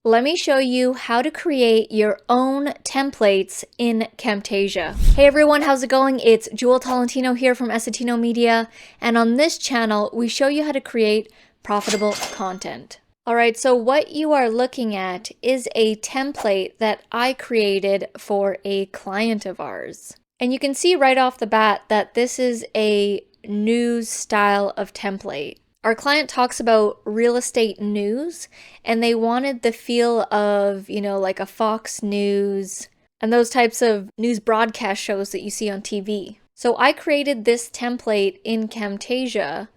Let me show you how to create your own templates in Camtasia. Hey everyone, how's it going? It's Jewel Tolentino here from Essetino Media, and on this channel, we show you how to create profitable content. Alright, so what you are looking at is a template that I created for a client of ours. And you can see right off the bat that this is a news style of template. Our client talks about real estate news, and they wanted the feel of, like a Fox News and those types of news broadcast shows that you see on TV. So I created this template in Camtasia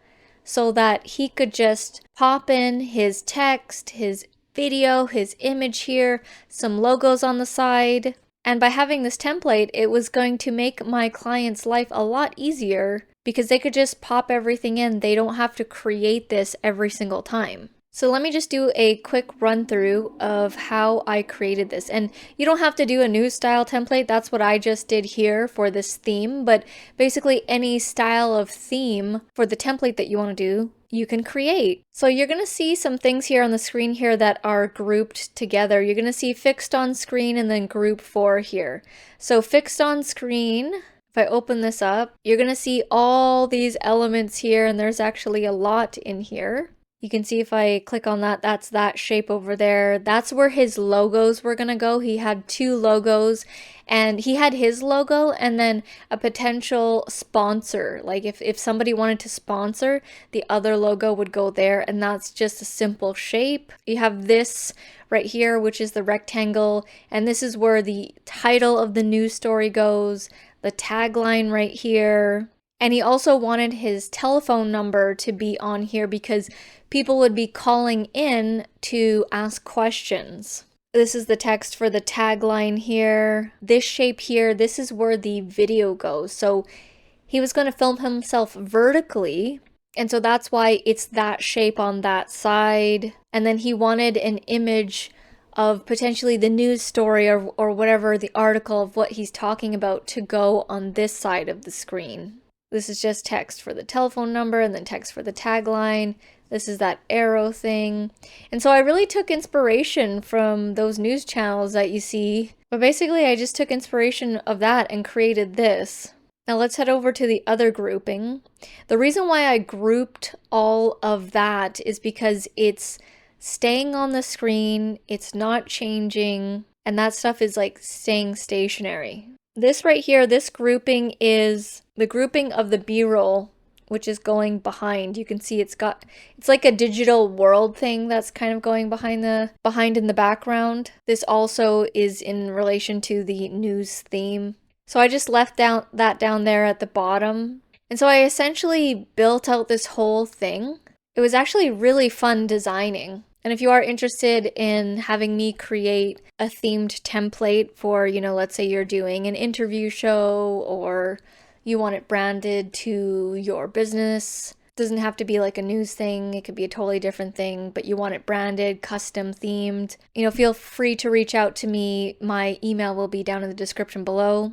so that he could just pop in his text, his video, his image here, some logos on the side. And by having this template, it was going to make my client's life a lot easier because they could just pop everything in. They don't have to create this every single time. So let me just do a quick run through of how I created this. And you don't have to do a news style template. That's what I just did here for this theme. But basically any style of theme for the template that you want to do, you can create. So you're going to see some things here on the screen here that are grouped together. You're going to see fixed on screen and then group 4 here. So fixed on screen, if I open this up, you're going to see all these elements here, and there's actually a lot in here. You can see if I click on that, that's that shape over there. That's where his logos were gonna go. He had 2 logos, and he had his logo and then a potential sponsor. Like if somebody wanted to sponsor, the other logo would go there, and that's just a simple shape. You have this right here, which is the rectangle, and this is where the title of the news story goes, the tagline right here. And he also wanted his telephone number to be on here because people would be calling in to ask questions. This is the text for the tagline here. This shape here, this is where the video goes. So he was going to film himself vertically, and so that's why it's that shape on that side. And then he wanted an image of potentially the news story or whatever, the article of what he's talking about to go on this side of the screen. This is just text for the telephone number and then text for the tagline. This is that arrow thing. And so I really took inspiration from those news channels that you see. But basically I just took inspiration of that and created this. Now let's head over to the other grouping. The reason why I grouped all of that is because it's staying on the screen, it's not changing, and that stuff is like staying stationary. This right here, this grouping is the grouping of the B-roll, which is going behind. You can see it's like a digital world thing that's kind of going behind in the background. This also is in relation to the news theme. So I just left that down there at the bottom. And so I essentially built out this whole thing. It was actually really fun designing. And if you are interested in having me create a themed template for, let's say you're doing an interview show or you want it branded to your business. It doesn't have to be like a news thing. It could be a totally different thing, but you want it branded, custom themed. Feel free to reach out to me. My email will be down in the description below.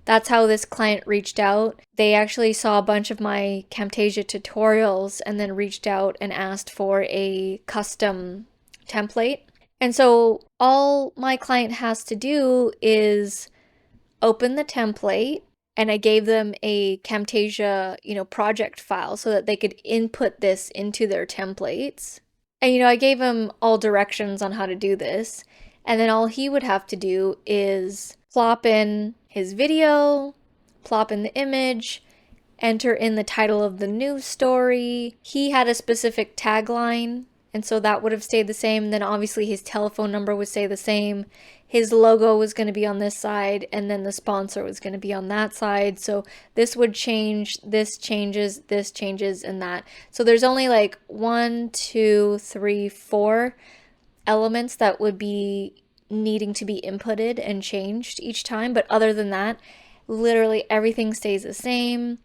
That's how this client reached out. They actually saw a bunch of my Camtasia tutorials and then reached out and asked for a custom template. And so all my client has to do is open the template, and I gave them a Camtasia, project file so that they could input this into their templates. And, I gave him all directions on how to do this. And then all he would have to do is plop in his video, plop in the image, enter in the title of the news story. He had a specific tagline, and so that would have stayed the same. Then obviously his telephone number would stay the same. His logo was going to be on this side, and then the sponsor was going to be on that side. So this would change, this changes, and that. So there's only like 1, 2, 3, 4 elements that would be needing to be inputted and changed each time, but other than that, literally everything stays the same.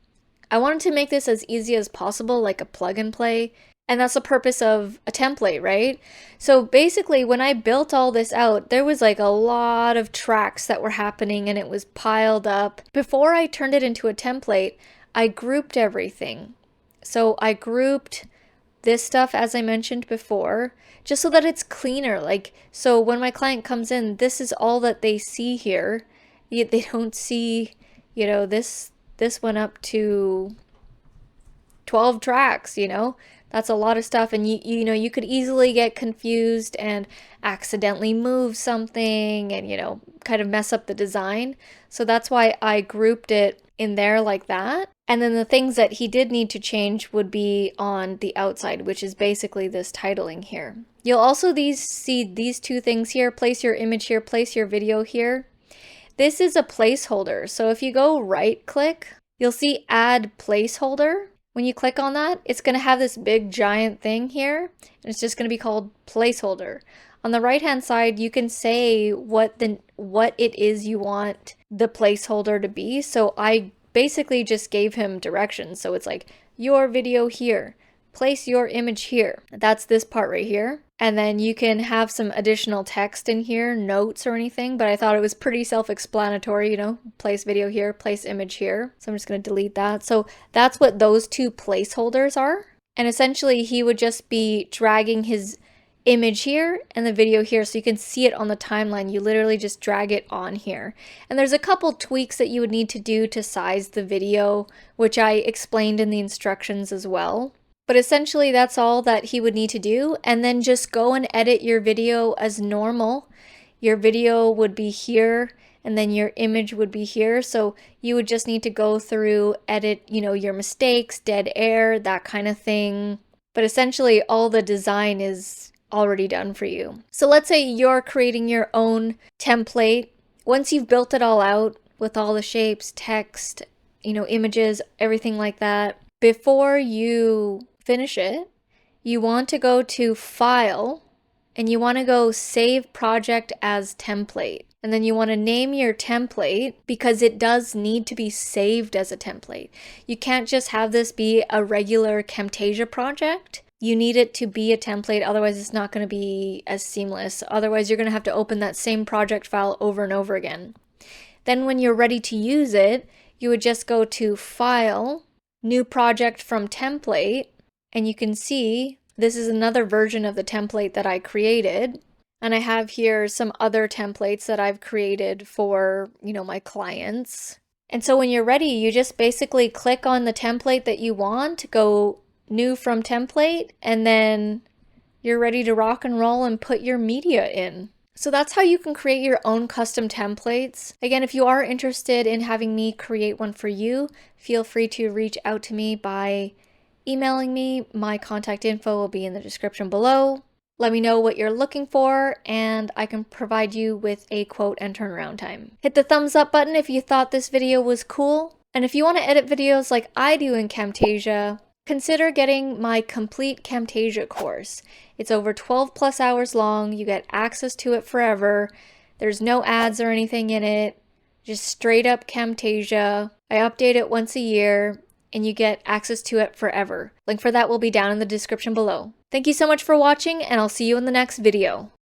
I wanted to make this as easy as possible, like a plug and play, and that's the purpose of a template, right? So basically when I built all this out, there was like a lot of tracks that were happening and it was piled up. Before I turned it into a template, I grouped everything. So I grouped this stuff, as I mentioned before, just so that it's cleaner. Like, so when my client comes in, this is all that they see here. They don't see, you know, this went up to 12 tracks, you know? That's a lot of stuff, and you know, you could easily get confused and accidentally move something and, you know, kind of mess up the design. So that's why I grouped it in there like that. And then the things that he did need to change would be on the outside, which is basically this titling here. You'll also see these two things here: place your image here, place your video here. This is a placeholder. So if you go right click, you'll see add placeholder. When you click on that, it's going to have this big giant thing here, and it's just going to be called placeholder. On the right hand side, you can say what it is you want the placeholder to be. So I basically just gave him directions. So it's like your video here, place your image here. That's this part right here. And then you can have some additional text in here, notes or anything, but I thought it was pretty self-explanatory, you know, place video here, place image here. So I'm just going to delete that. So that's what those two placeholders are. And essentially he would just be dragging his image here and the video here, so you can see it on the timeline. You literally just drag it on here. And there's a couple tweaks that you would need to do to size the video, which I explained in the instructions as well. But essentially that's all that he would need to do, and then just go and edit your video as normal. Your video would be here and then your image would be here. So you would just need to go through, edit, you know, your mistakes, dead air, that kind of thing. But essentially all the design is already done for you. So let's say you're creating your own template. Once you've built it all out with all the shapes, text, you know, images, everything like that, before you finish it, you want to go to File and you want to go Save Project as Template. And then you want to name your template because it does need to be saved as a template. You can't just have this be a regular Camtasia project. You need it to be a template, otherwise it's not going to be as seamless. Otherwise you're going to have to open that same project file over and over again. Then when you're ready to use it, you would just go to File, New Project from Template, and you can see this is another version of the template that I created. And I have here some other templates that I've created for, you know, my clients. And so when you're ready, you just basically click on the template that you want, go New from Template, and then you're ready to rock and roll and put your media in. So that's how you can create your own custom templates. Again, if you are interested in having me create one for you, feel free to reach out to me by emailing me. My contact info will be in the description below. Let me know what you're looking for and I can provide you with a quote and turnaround time. Hit the thumbs up button if you thought this video was cool. And if you want to edit videos like I do in Camtasia, consider getting my complete Camtasia course. It's over 12 plus hours long. You get access to it forever. There's no ads or anything in it. Just straight up Camtasia. I update it once a year and you get access to it forever. Link for that will be down in the description below. Thank you so much for watching and I'll see you in the next video.